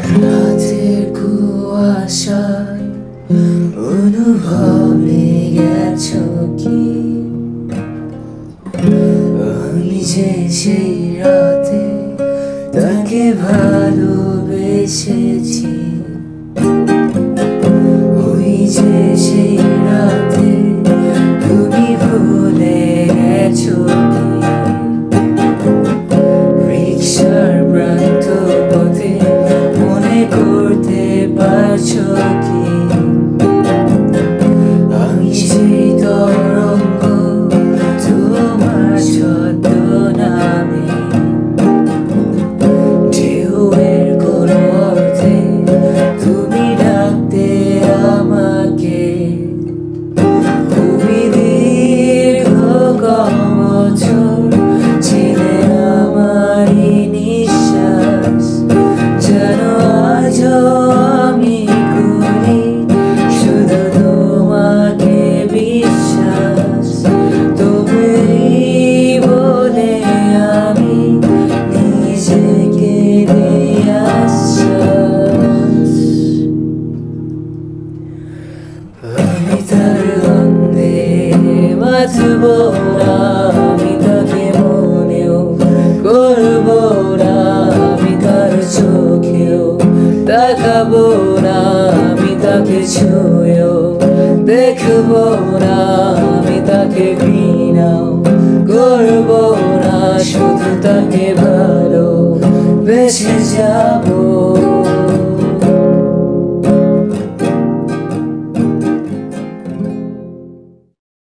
রাতের কুয়াশায় অনুভবে গেছো কি আমি যে সেই রাতে তাকে ভালোবেসেছি, ওই যে সেই রাতে তুমি ভুলে গেছো কি রিকশার প্রান্ত পথে মনে করতে পারছো কি আমি সেই তরঙ্গ তোমার ছদ্মনামে ঢেউয়ের কোনো অর্থে তুমি ডাকতে আমাকে তুমি দীর্ঘ বছর ছিলে আমারই নিঃশ্বাস জানো আজও আমি করি শুধু তোমাকে বিশ্বাস তুমি বলে আমি নিজেকে দিই আশ্বাস আমি তার গন্ধে বাঁচব না আমি তাকে মনেও করব না আমি তার চোখেও তাকাবো না আমি তাকে ছুঁয়েও দেখব না আমি তাকে ঘৃণাও করব না শুধু তাকে